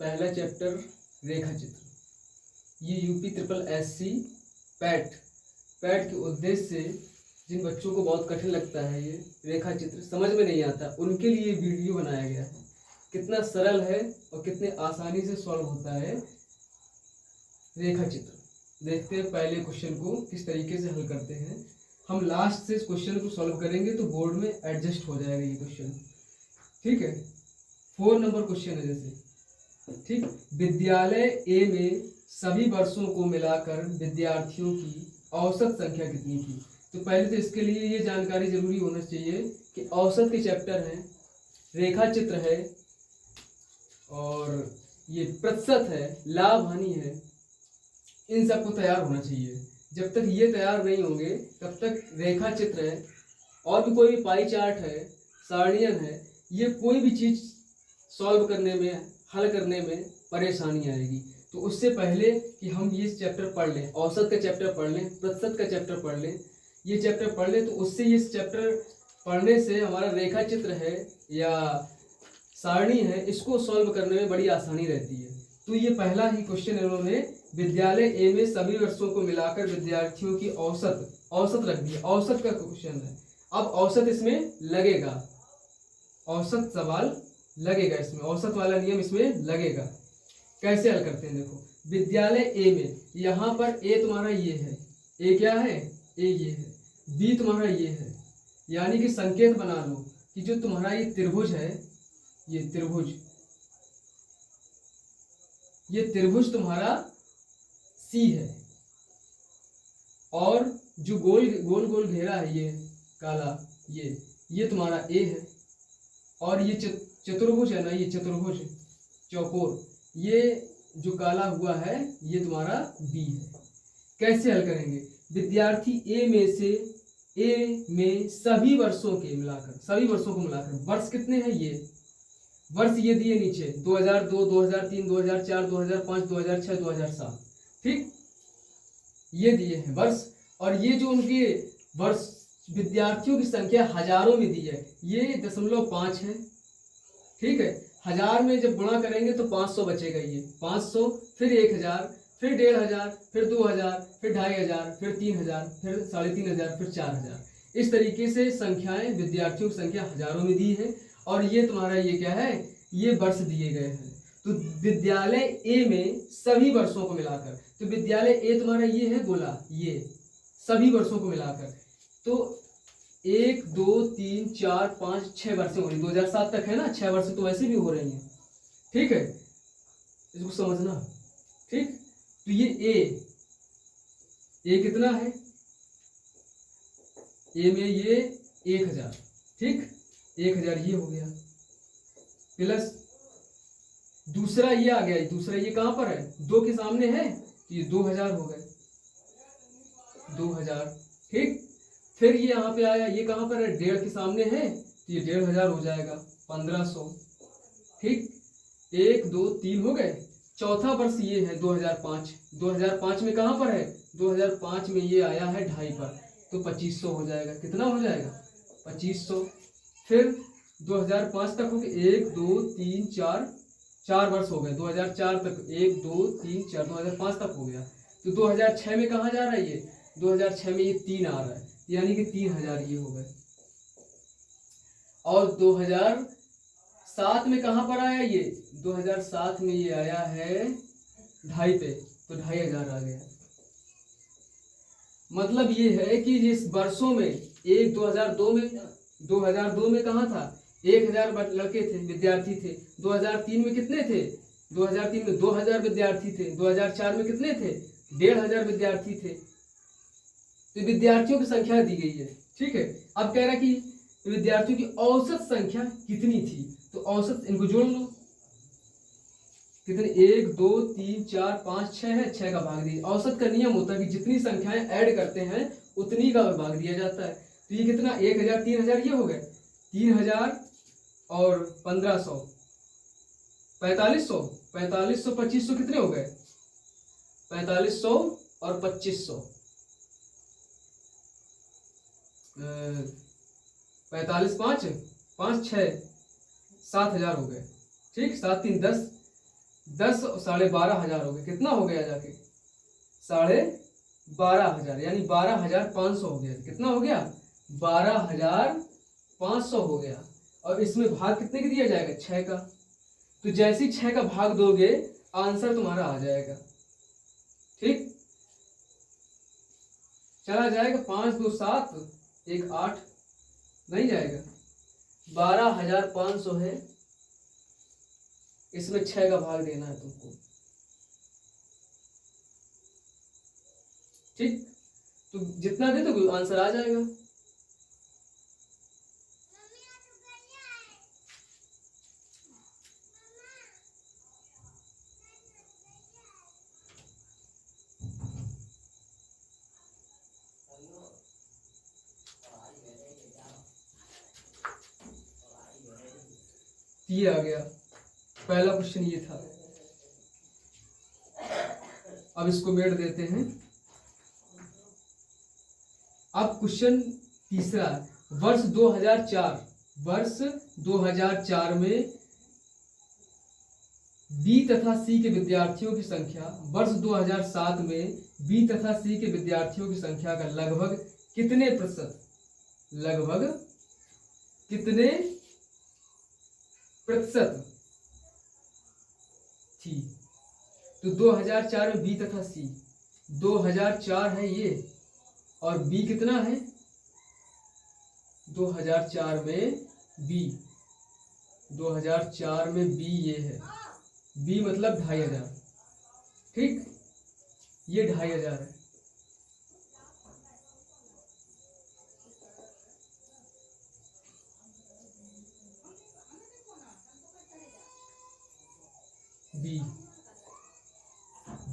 पहला चैप्टर रेखा चित्र। ये यूपी ट्रिपल एससी पैट के उद्देश्य से जिन बच्चों को बहुत कठिन लगता है ये रेखा चित्र समझ में नहीं आता, उनके लिए वीडियो बनाया गया है। कितना सरल है और कितने आसानी से सॉल्व होता है रेखा चित्र। देखते हैं पहले क्वेश्चन को किस तरीके से हल करते हैं। हम लास्ट से इस क्वेश्चन को सॉल्व करेंगे तो बोर्ड में एडजस्ट हो जाएगा ये क्वेश्चन, ठीक है। 4 नंबर क्वेश्चन है जैसे, ठीक। विद्यालय ए में सभी वर्षों को मिलाकर विद्यार्थियों की औसत संख्या कितनी थी। तो पहले तो इसके लिए ये जानकारी जरूरी होना चाहिए कि औसत के चैप्टर हैं, रेखा चित्र है और ये प्रतिशत है, लाभ हानि है, इन सबको तैयार होना चाहिए। जब तक ये तैयार नहीं होंगे तब तक रेखा चित्र है और भी कोई भी पाई चार्ट है, सारणियन है, ये कोई भी चीज सॉल्व करने में, हल करने में परेशानी आएगी। तो उससे पहले कि हम ये चैप्टर पढ़ लें, औसत का चैप्टर पढ़ लें, प्रतिशत का चैप्टर पढ़ लें, ये चैप्टर पढ़ लें, तो उससे ये चैप्टर पढ़ने से हमारा रेखा चित्र है या सारणी है, इसको सॉल्व करने में बड़ी आसानी रहती है। तो ये पहला ही क्वेश्चन इन्होंने विद्यालय ए में सभी वर्षों को मिलाकर विद्यार्थियों की औसत रख दी। औसत का क्वेश्चन है, अब औसत इसमें लगेगा, औसत सवाल लगेगा इसमें, औसत वाला नियम इसमें लगेगा। कैसे हल करते हैं देखो, विद्यालय ए में यहाँ पर ए तुम्हारा ये है, ए क्या है, ए ये है, बी तुम्हारा ये है, यानी कि संकेत बना लो कि जो तुम्हारा ये त्रिभुज है, ये त्रिभुज तुम्हारा सी है और जो गोल गोल घेरा है ये काला, ये तुम्हारा ए है और ये चतुर्भुज है ना, ये चतुर्भुज चौकोर, ये जो काला हुआ है ये तुम्हारा बी है। कैसे हल करेंगे, विद्यार्थी ए में सभी वर्षों को मिलाकर वर्ष कितने हैं, ये वर्ष ये दिए नीचे 2002, 2003, 2004, 2005, 2006, 2007, ठीक, ये दिए हैं वर्ष। और ये जो उनके वर्ष विद्यार्थियों की संख्या हजारों में दी है, ये 0.5 है, ठीक है। हजार में जब गुणा करेंगे तो 500 बचेगा, ये 500, फिर 1000, फिर 1500, फिर 2000, फिर 2500, फिर 3000, फिर 3500, फिर 4000। इस तरीके से संख्याएं, विद्यार्थियों की संख्या हजारों में दी है और ये तुम्हारा ये क्या है, ये वर्ष दिए गए हैं। तो विद्यालय ए में सभी वर्षों को मिलाकर, तो विद्यालय ए तुम्हारा ये है गोला, ये सभी वर्षों को मिलाकर, तो 1, 2, 3, 4, 5, 6 वर्षें हो रही, 2007 तक है ना, 6 वर्ष तो वैसे भी हो रही हैं, ठीक है, इसको समझना, ठीक। तो ये ए कितना है, ए में ये 1000, ठीक, 1000 ये हो गया, प्लस दूसरा ये आ गया, दूसरा ये कहां पर है, 2 के सामने है, तो ये 2000 हो गए, 2000, ठीक। फिर ये यहाँ पे आया, ये कहां पर है, 1.5 के सामने है, तो ये 1500 हो जाएगा, 1500, ठीक। 1, 2, 3 हो गए। चौथा वर्ष ये है 2005 में कहां पर है, 2005 में ये आया है 2.5 पर, तो 2500 हो जाएगा, कितना हो जाएगा, 2500। फिर 2005 तक हो गए, 1, 2, 3, 4 वर्ष हो गए, 2004 तक 1, 2, 3, 4, 2005 तक हो गया। तो 2006 में कहाँ जा रहा है ये, 2006 में ये 3 आ रहा है, यानी कि 3000 ये हो गए। और 2007 में कहां पर आया ये, 2007 में ये आया है 2.5 पे, तो 2500 आ गया। मतलब ये है कि जिस वर्षों में 2002 में कहां था, 1000 लड़के थे, विद्यार्थी थे। 2003 में कितने थे, 2003 में 2000 विद्यार्थी थे। 2004 में कितने थे, 1500 विद्यार्थी थे। तो विद्यार्थियों की संख्या दी गई है, ठीक है। अब कह रहा कि विद्यार्थियों की औसत संख्या कितनी थी, तो औसत इनको जोड़ लो, कितने, 1, 2, 3, 4, 5, 6 है, 6 का भाग दिया। औसत का नियम होता है कि जितनी संख्याएं ऐड करते हैं उतनी का भाग दिया जाता है। तो ये कितना, 1000, 3000 ये हो गए, 3000 और 1500, 4500, 2500 कितने हो गए, 4500 और 2500, 45, 5, 5, 6, 7000 हो गए, ठीक, 7, 3, 10, 10 और 12,500 हो गए, कितना हो गया जाके 12,500, यानी 12,500 हो गया। कितना हो गया 12,500 हो गया। और इसमें भाग कितने का दिया जाएगा 6 का। तो जैसे ही 6 का भाग दोगे आंसर तुम्हारा आ जाएगा। ठीक, चला जाएगा 5 2 7 1 8, नहीं जाएगा। 12,500 है, इसमें 6 का भाग देना है तुमको। ठीक, तो जितना दे तो आंसर आ जाएगा। ये आ गया, पहला क्वेश्चन ये था। अब इसको मेट देते हैं। अब क्वेश्चन तीसरा, वर्ष 2004 में बी तथा सी के विद्यार्थियों की संख्या वर्ष 2007 में बी तथा सी के विद्यार्थियों की संख्या का लगभग कितने प्रतिशत थी। तो 2004 में बी तथा सी, 2004 है ये, और बी कितना है 2004 में बी, 2004 में बी ये है, बी मतलब 2,500। ठीक, ये 2,500 है। बी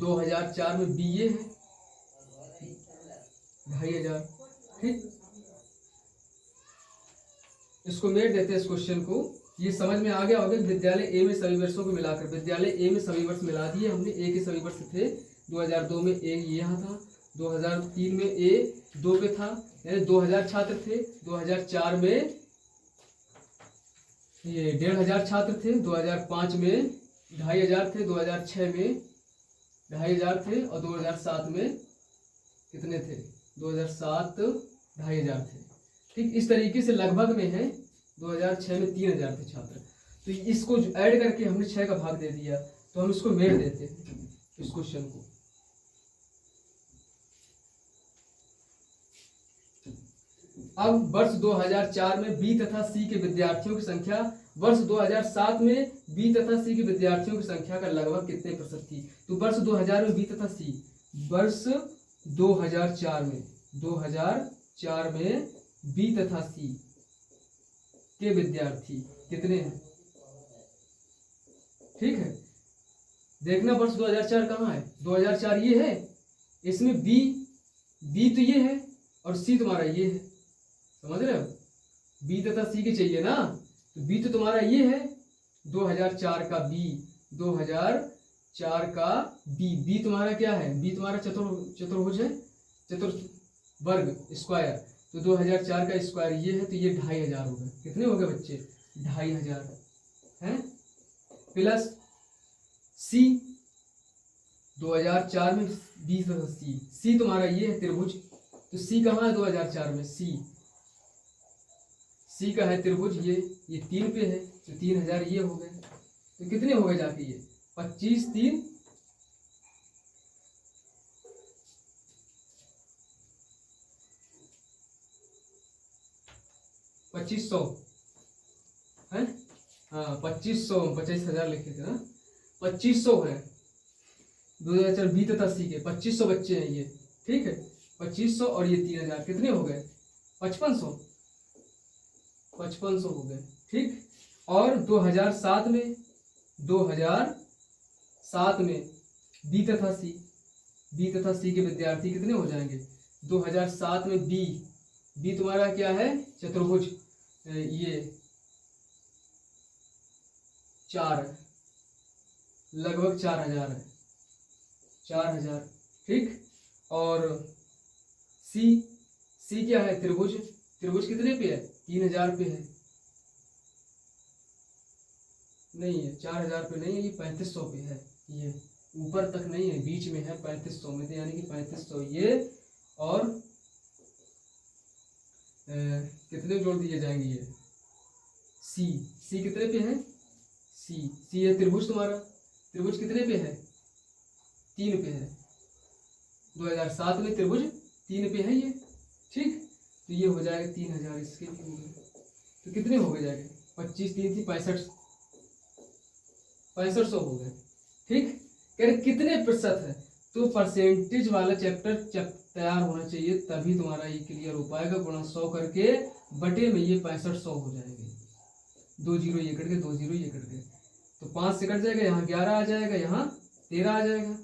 2004 में बी ये है 2,500। ठीक, इसको मेट देते हैं इस क्वेश्चन को। ये समझ में आ गया होगा। विद्यालय ए में सभी वर्षों को मिलाकर, विद्यालय ए में सभी वर्ष मिला दिए हमने। ए के सभी वर्ष थे, 2002 में ए यहाँ था, 2003 में ए 2 पे था, यानी 2,000 छात्र थे। 2004 में ये 1,500 छात्र थे, 2005 में 2,500 थे, 2006 में 2,500 थे, और 2007 में कितने थे 2007 2,500 थे। ठीक, इस तरीके से लगभग में है। 2006 में 3,000 थे छात्र। तो इसको ऐड करके हमने 6 का भाग दे दिया, तो हम इसको मेट देते हैं इस क्वेश्चन को। अब वर्ष 2004 में बी तथा सी के विद्यार्थियों की संख्या वर्ष 2007 में बी तथा सी के विद्यार्थियों की संख्या का लगभग कितने प्रतिशत थी। तो वर्ष 2000 में बी तथा सी, वर्ष 2004 में बी तथा सी के विद्यार्थी कितने हैं। ठीक है, देखना वर्ष 2004 कहाँ है, 2004 ये है, इसमें बी तो ये है और सी तुम्हारा ये है, समझ रहे हो। बी तथा सी के चाहिए ना, तो बी तो तुम्हारा ये है 2004 का बी, 2004 का बी तुम्हारा क्या है, बी तुम्हारा चतुर्भुज है, चतुर्वर्ग स्क्वायर। तो 2004 का स्क्वायर ये है, तो ये 2,500 हो गए। कितने हो गए बच्चे 2,500 हैं, प्लस सी 2004 में बी तथा सी तुम्हारा ये है त्रिभुज। तो सी कहाँ है 2004 में, सी का है त्रिभुज, ये 3 पे है, तो 3,000 ये हो गए। तो कितने हो गए जाके ये 25 3 2500 है, हाँ 2500, 25,000 लिखे थे ना, 2500 है 2004 बी तथा सी के 2500 बच्चे हैं ये। ठीक है, 2500 और ये 3,000 कितने हो गए 5500 हो गए। ठीक, और 2007 में बी तथा सी के विद्यार्थी कितने हो जाएंगे 2007 में बी तुम्हारा क्या है चतुर्भुज, ये 4 है, लगभग 4,000 है, 4,000। ठीक, और सी क्या है त्रिभुज कितने पे है 3,000 पे है, नहीं है, 4000 पे नहीं है, ये 3500 पे है। ये ऊपर तक नहीं है, बीच में है 3500 में, तो यानी कि 3500 ये और कितने जोड़ दिए जाएंगे ये सी। सी कितने पे है? सी है त्रिभुज तुम्हारा। त्रिभुज कितने पे है? 3 पे है। 2007 में त्रिभुज 3 पे है ये। ठीक, तो ये हो जाएगा 3000, इसके भी हो गए। तो कितने हो गए जाएंगे? 25 3 थी 6500 हो गए। ठीक, कह रहे कितने प्रतिशत है? तो परसेंटेज वाला चैप्टर तैयार होना चाहिए, तभी तुम्हारा ये क्लियर हो पाएगा। गुणा 100 करके बटे में ये 6500 हो जाएंगे। 2 जीरो ये कट गए, 2 जीरो ये कट गए, तो 5 से कट जाएगा, यहाँ 11 आ जाएगा, यहाँ 13 आ जाएगा।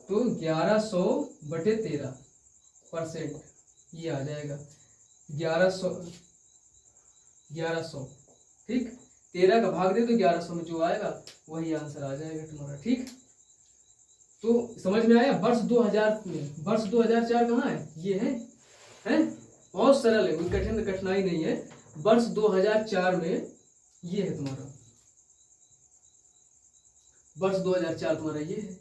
तो 1100 बटे 13% ये आ जाएगा 1100। ठीक, 13 का भाग दे तो 1100 में जो आएगा वही आंसर आ जाएगा तुम्हारा। ठीक, तो समझ में आया? वर्ष 2000 में, वर्ष 2004 कहाँ है? ये है बहुत सरल है, कोई कठिनाई नहीं है। वर्ष 2004 में ये है तुम्हारा, वर्ष 2004 तुम्हारा ये है।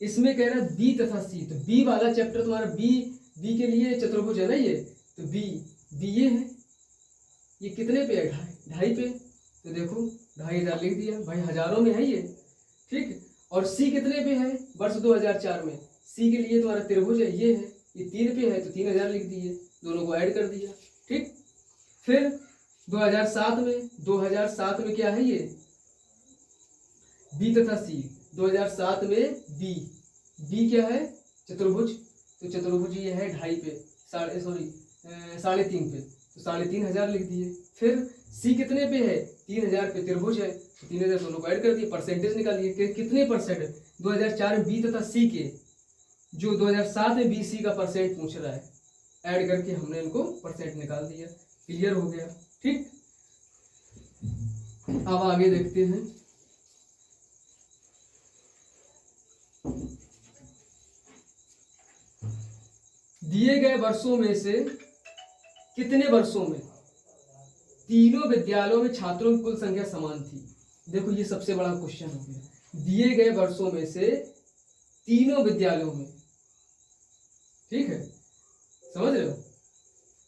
इसमें कह रहा है बी तथा सी, तो बी वाला चैप्टर तुम्हारा, बी के लिए चतुर्भुज है ना ये, तो बी ये है। ये कितने पे है? 2.5 पे, तो देखो 2500 लिख दिया भाई, हजारों में है ये। ठीक, और सी कितने पे है वर्ष 2004 में? सी के लिए तुम्हारा त्रिभुज है, ये है, ये 3 पे है, तो 3000 लिख दिए, दोनों को ऐड कर दिया। ठीक, फिर 2007 में क्या है ये? बी तथा सी। 2007 में बी क्या है? चतुर्भुज, तो चतुर्भुज ये है 2.5 पे, 3.5 पे, तो 3500 लिख दिए। फिर सी कितने पे है? 3000 पे, त्रिभुज है, तो 3000 दोनों को ऐड कर दिए, परसेंटेज निकालिए कितने परसेंट 2004 में बी तथा सी के, जो 2007 में बी सी का परसेंट पूछ रहा है, ऐड करके हमने इनको परसेंट निकाल दिया। क्लियर हो गया? ठीक, अब आगे देखते हैं। दिए गए वर्षों में से कितने वर्षों में तीनों विद्यालयों में छात्रों की कुल संख्या समान थी? देखो ये सबसे बड़ा क्वेश्चन हो गया। दिए गए वर्षों में से तीनों विद्यालयों में, ठीक है, समझ रहे हो,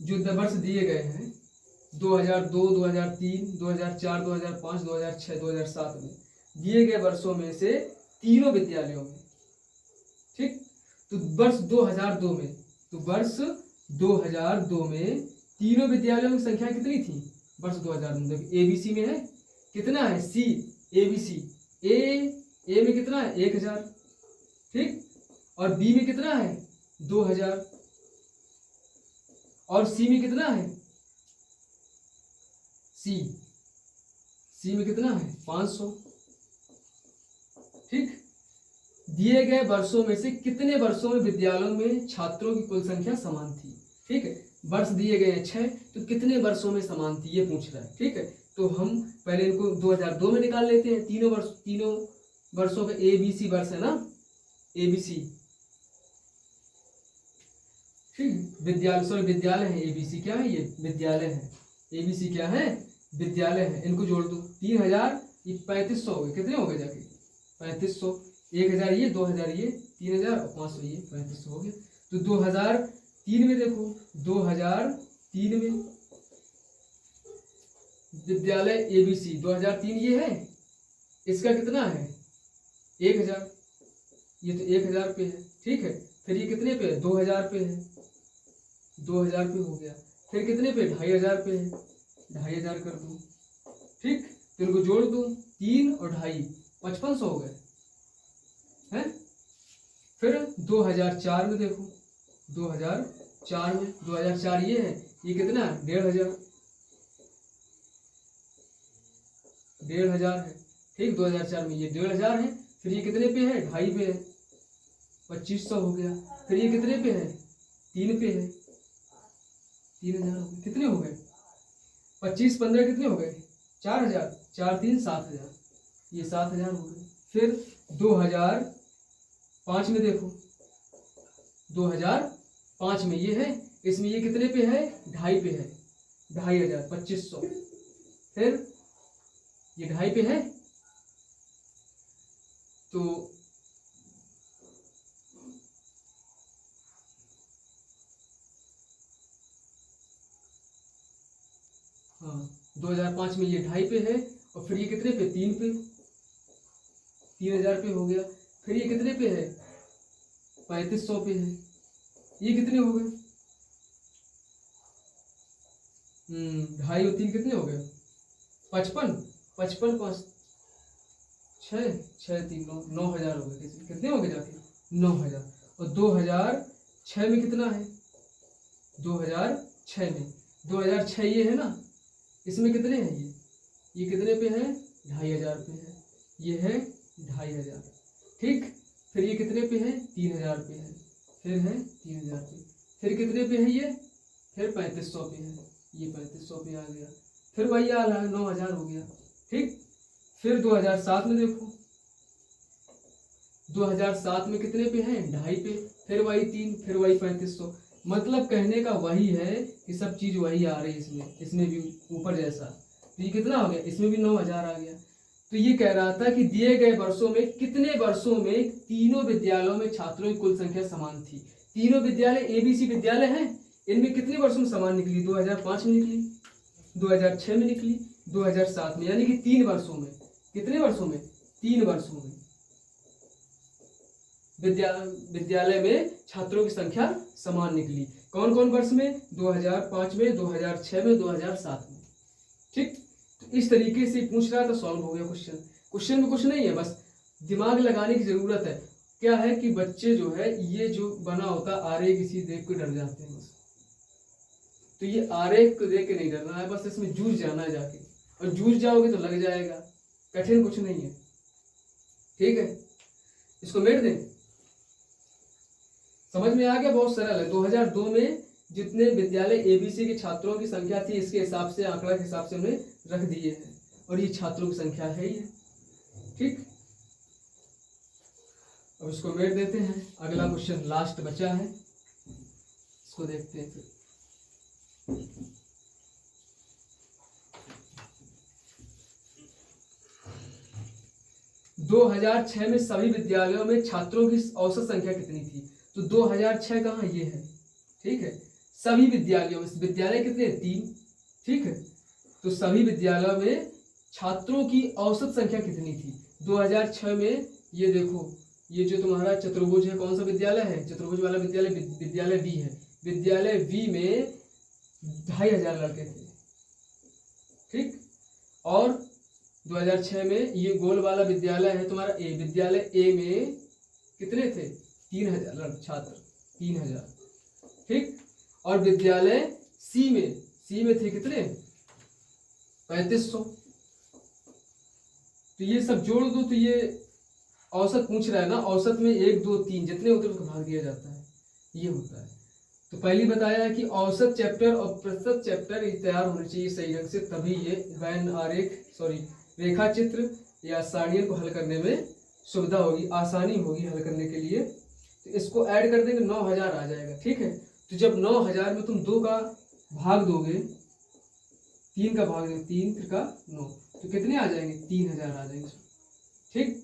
जो वर्ष दिए गए हैं 2002, 2003, 2004, 2005, 2006, 2007 में दिए गए वर्षों में से तीनों विद्यालयों में, ठीक, तो वर्ष 2002 में, तो वर्ष 2002 में तीनों विद्यालयों की संख्या कितनी थी? वर्ष 2002 में एबीसी में है कितना है? सी एबीसी, ए में कितना है? 1000, ठीक, और बी में कितना है? 2000, और सी में कितना है? सी में कितना है? 500। ठीक, दिए गए वर्षों में से कितने वर्षों में विद्यालयों में छात्रों की कुल संख्या समान थी? ठीक है, वर्ष दिए गए हैं 6, तो कितने वर्षों में समान थी ये पूछ रहा है। ठीक है, तो हम पहले इनको 2002 में निकाल लेते हैं। तीनों वर्षों का एबीसी वर्ष है ना, एबीसी, ठीक, विद्यालय है, एबीसी क्या है? ये विद्यालय है, एबीसी क्या है? विद्यालय है। इनको जोड़ दो, 3000 ये 3500 हो गए, कितने हो गए जाके? 3500, 1000 ये, 2000 ये, 3000 और 500 ये, 3500 हो गया। तो 2003 में देखो, 2003 में विद्यालय एबीसी 2003 ये है, इसका कितना है? 1000, ये तो 1000 पे है। ठीक है, फिर ये कितने पे है? 2000 पे है, 2000 पे हो गया। फिर कितने पे? 2500 पे है, 2500 कर दूं। ठीक, तो इनको जोड़ दूं, 3 और 2.5, 5500 हो गए हैं। फिर 2004 में देखो, 2004 में, 2004 ये है, ये कितना है? 1500 है। ठीक, 2004 में ये 1500 है। फिर ये कितने पे है? 2.5 पे है, 2500 हो गया। फिर ये कितने पे है? 3 पे है, 3000 हो गए। कितने हो गए? 25 15 कितने हो गए? 4000, 4 3 7000, ये 7000 हो गए। फिर 2005 में देखो, 2005 में ये है, इसमें ये कितने पे है? 2.5 पे है, 2500। फिर ये 2.5 पे है, तो हाँ 2005 में ये 2.5 पे है, और फिर ये कितने पे, 3 पे, 3000 पे हो गया। फिर ये कितने पे है, 3500 पे है। ये कितने हो गए, 2.5 और 3 कितने हो गए, 55, 55 5 6 6 3 9, 9000 हो गए। कितने हो गए जाके, 9000। और 2006 में कितना है, 2006 में, 2006 ये है ना, इसमें कितने हैं ये कितने पे है, 2500 पे है, ये है 2500। ठीक, फिर ये कितने पे है, 3000 पे है, फिर है 3000 पे, फिर कितने पे है ये, फिर 3500 पे है, ये 3500 पे आ गया, फिर वही आ रहा है 9000 हो गया। ठीक, फिर 2007 में देखो, 2007 में कितने पे है, 2.5 पे, फिर वही 3, फिर वही 3500। मतलब कहने का वही है कि सब चीज वही आ रही है, इसमें भी ऊपर जैसा। तो ये कितना हो गया, इसमें भी 9000 आ गया। तो ये कह रहा था कि दिए गए वर्षों में, कितने वर्षों में तीनों विद्यालयों में छात्रों की कुल संख्या समान थी। तीनों विद्यालय एबीसी विद्यालय हैं, इनमें कितने वर्षों में समान निकली, 2005 में निकली, 2006 में निकली, 2007 में, यानी कि 3 वर्षों में। कितने वर्षों में, 3 वर्षों में विद्यालय में छात्रों की संख्या समान निकली। कौन कौन वर्ष में, 2005 में, 2006 में, 2007 में। ठीक, तो इस तरीके से पूछ रहा था, सॉल्व हो गया क्वेश्चन। क्वेश्चन में कुछ नहीं है, बस दिमाग लगाने की जरूरत है। क्या है कि बच्चे जो है, ये जो बना होता आरेख, इसी देख के डर जाते हैं बस। तो ये आरेख को देख के नहीं डरना है, बस इसमें जूझ जाना है जाके, और जूझ जाओगे तो लग जाएगा, कठिन कुछ नहीं है। ठीक है, इसको मेट दें, समझ में आ गया, बहुत सरल है। 2002 में जितने विद्यालय एबीसी के छात्रों की संख्या थी, इसके हिसाब से, आंकड़ा के हिसाब से हमने रख दिए हैं, और ये छात्रों की संख्या है ही। ठीक, अब इसको मेट देते हैं। अगला क्वेश्चन लास्ट बचा है, इसको देखते हैं फिर। 2006 में सभी विद्यालयों में छात्रों की औसत संख्या कितनी थी। तो 2006 कहाँ, ये है। ठीक है, सभी विद्यालयों में, विद्यालय कितने, 3। ठीक है, तो सभी विद्यालयों में छात्रों की औसत संख्या कितनी थी 2006 में। ये देखो, ये जो तुम्हारा चतुर्भुज है, कौन सा विद्यालय है, चतुर्भुज वाला विद्यालय, विद्यालय बी है। विद्यालय बी में 2500 लड़के थे। ठीक, और 2006 में ये गोल वाला विद्यालय है तुम्हारा ए, विद्यालय ए में कितने थे, 3000 छात्र, 3000। ठीक, और विद्यालय सी में थे कितने, 3500। तो ये सब जोड़ दो, तो ये औसत पूछ रहा है ना, औसत में 1 2 3 जितने होते हैं उसको भाग दिया जाता है, ये होता है। तो पहले बताया है कि औसत चैप्टर और प्रतिशत चैप्टर तैयार होने चाहिए सही ढंग से, तभी ये वैन आरेख रेखा चित्र या सारणियों को हल करने में सुविधा होगी, आसानी होगी हल करने के लिए। तो इसको ऐड कर देंगे, 9000 आ जाएगा। ठीक है, तो जब 9000 में तुम 2 का भाग दोगे, 3 का भाग दोगे, 3 का 9, तो कितने आ जाएंगे, 3000 आ जाएंगे। ठीक,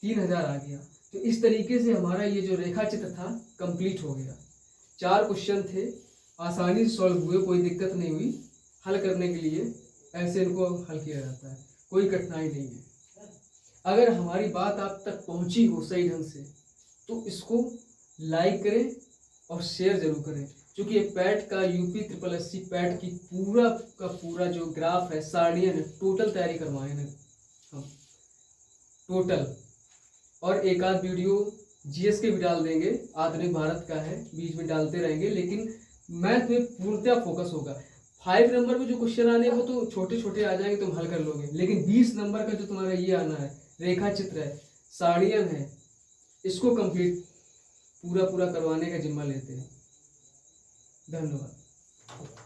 3000 आ गया। तो इस तरीके से हमारा ये जो रेखा चित्र था कंप्लीट हो गया। 4 क्वेश्चन थे, आसानी से सॉल्व हुए, कोई दिक्कत नहीं हुई। हल करने के लिए ऐसे इनको हल किया जाता है, कोई कठिनाई नहीं है। अगर हमारी बात आप तक पहुंची हो सही ढंग से, तो इसको लाइक करें और शेयर जरूर करें, क्योंकि ये पैट का यूपी SSSC पैट की पूरा का पूरा जो ग्राफ है, सारणियाँ है, टोटल तैयारी करवाए हैं हम, टोटल। और एक आध वीडियो जीएस के भी डाल देंगे, आधुनिक भारत का है, बीच में डालते रहेंगे, लेकिन मैथ में पूर्णतः फोकस होगा। 5 नंबर में जो क्वेश्चन आने हैं वो तो छोटे छोटे आ जाएंगे, तुम हल कर लोगे, लेकिन 20 नंबर का जो तुम्हारा ये आना है, रेखा चित्र है, सारणियाँ है, इसको कंप्लीट पूरा करवाने का जिम्मा लेते हैं। धन्यवाद।